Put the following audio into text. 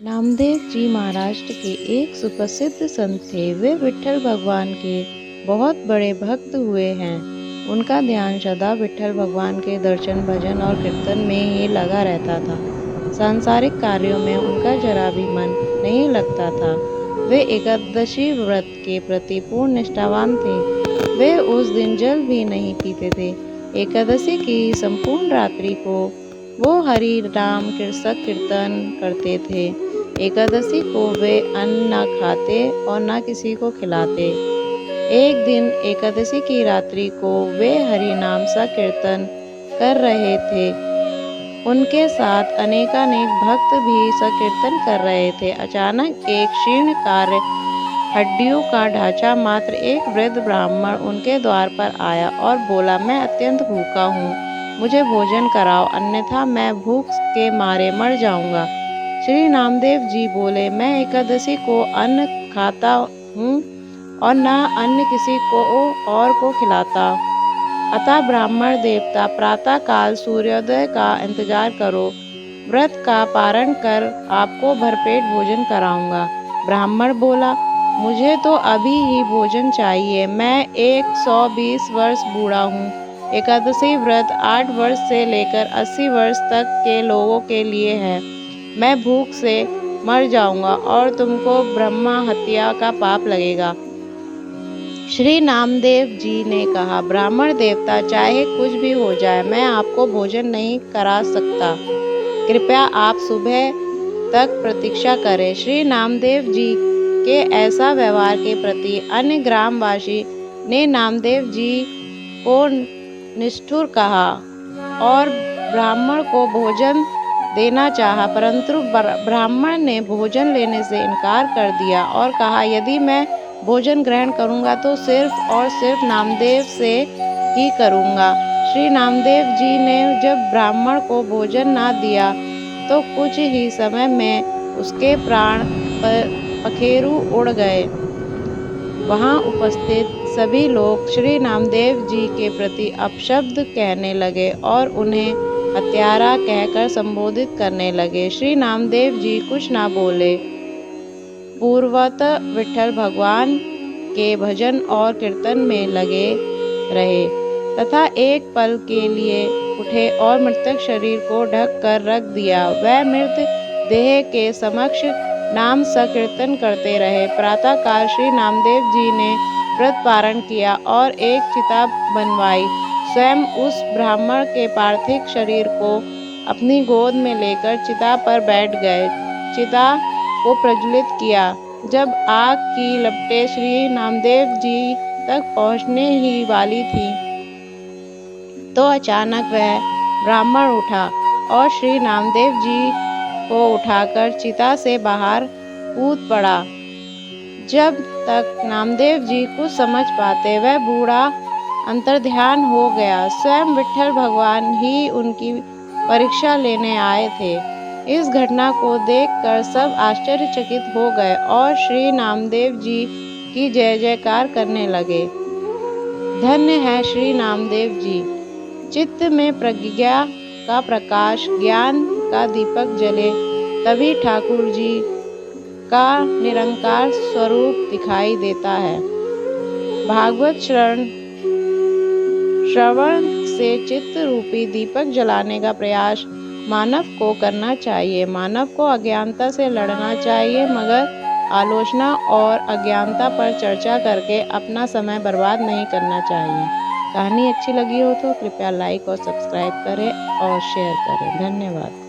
नामदेव जी महाराष्ट्र के एक सुप्रसिद्ध संत थे। वे विट्ठल भगवान के बहुत बड़े भक्त हुए हैं। उनका ध्यान सदा विट्ठल भगवान के दर्शन, भजन और कीर्तन में ही लगा रहता था। सांसारिक कार्यों में उनका जरा भी मन नहीं लगता था। वे एकादशी व्रत के प्रति पूर्ण निष्ठावान थे। वे उस दिन जल भी नहीं पीते थे। एकादशी की संपूर्ण रात्रि को वो हरि नाम कीर्तन करते थे। एकादशी को वे अन्न न खाते और न किसी को खिलाते। एक दिन एकादशी की रात्रि को वे हरि नाम कीर्तन कर रहे थे। उनके साथ अनेकानेक भक्त भी संकीर्तन कर रहे थे। अचानक एक शीर्णकाय, हड्डियों का ढांचा मात्र एक वृद्ध ब्राह्मण उनके द्वार पर आया और बोला, मैं अत्यंत भूखा हूँ, मुझे भोजन कराओ, अन्यथा मैं भूख के मारे मर जाऊंगा। श्री नामदेव जी बोले, मैं एकादशी को अन्न खाता हूँ और न अन्न किसी को और को खिलाता। अतः ब्राह्मण देवता, प्रातः काल सूर्योदय का इंतजार करो, व्रत का पारण कर आपको भरपेट भोजन कराऊंगा। ब्राह्मण बोला, मुझे तो अभी ही भोजन चाहिए, मैं 120 वर्ष बूढ़ा हूँ। एकादशी व्रत 8 वर्ष से लेकर 80 वर्ष तक के लोगों के लिए है। मैं भूख से मर जाऊंगा और तुमको ब्रह्मा हत्या का पाप लगेगा। श्री नामदेव जी ने कहा, ब्राह्मण देवता, चाहे कुछ भी हो जाए, मैं आपको भोजन नहीं करा सकता। कृपया आप सुबह तक प्रतीक्षा करें। श्री नामदेव जी के ऐसा व्यवहार के प्रति अन्य ग्रामवासी ने नामदेव जी को निष्ठुर कहा और ब्राह्मण को भोजन देना चाहा, परंतु ब्राह्मण ने भोजन लेने से इनकार कर दिया और कहा, यदि मैं भोजन ग्रहण करूंगा तो सिर्फ और सिर्फ नामदेव से ही करूंगा। श्री नामदेव जी ने जब ब्राह्मण को भोजन ना दिया तो कुछ ही समय में उसके प्राण पखेरु उड़ गए। वहां उपस्थित सभी लोग श्री नामदेव जी के प्रति अपशब्द कहने लगे और उन्हें हत्यारा कहकर संबोधित करने लगे। श्री नामदेव जी कुछ ना बोले, पूर्वतः विट्ठल भगवान के भजन और कीर्तन में लगे रहे तथा एक पल के लिए उठे और मृतक शरीर को ढक कर रख दिया। वह मृत देह के समक्ष नाम संकीर्तन करते रहे। प्रातःकाल श्री नामदेव जी ने व्रत पारण किया और एक चिता बनवाई। स्वयं उस ब्राह्मण के पार्थिव शरीर को अपनी गोद में लेकर चिता पर बैठ गए। चिता को प्रज्वलित किया। जब आग की लपटें श्री नामदेव जी तक पहुंचने ही वाली थी तो अचानक वह ब्राह्मण उठा और श्री नामदेव जी को उठाकर चिता से बाहर कूद पड़ा। जब तक नामदेव जी कुछ समझ पाते, वह बूढ़ा अंतर्ध्यान हो गया। स्वयं विट्ठल भगवान ही उनकी परीक्षा लेने आए थे। इस घटना को देखकर सब आश्चर्यचकित हो गए और श्री नामदेव जी की जय जयकार करने लगे। धन्य है श्री नामदेव जी। चित्त में प्रज्ञा का प्रकाश, ज्ञान का दीपक जले, तभी ठाकुर जी का निरंकार स्वरूप दिखाई देता है। भागवत श्रवण से चित्त रूपी दीपक जलाने का प्रयास मानव को करना चाहिए। मानव को अज्ञानता से लड़ना चाहिए, मगर आलोचना और अज्ञानता पर चर्चा करके अपना समय बर्बाद नहीं करना चाहिए। कहानी अच्छी लगी हो तो कृपया लाइक और सब्सक्राइब करें और शेयर करें। धन्यवाद।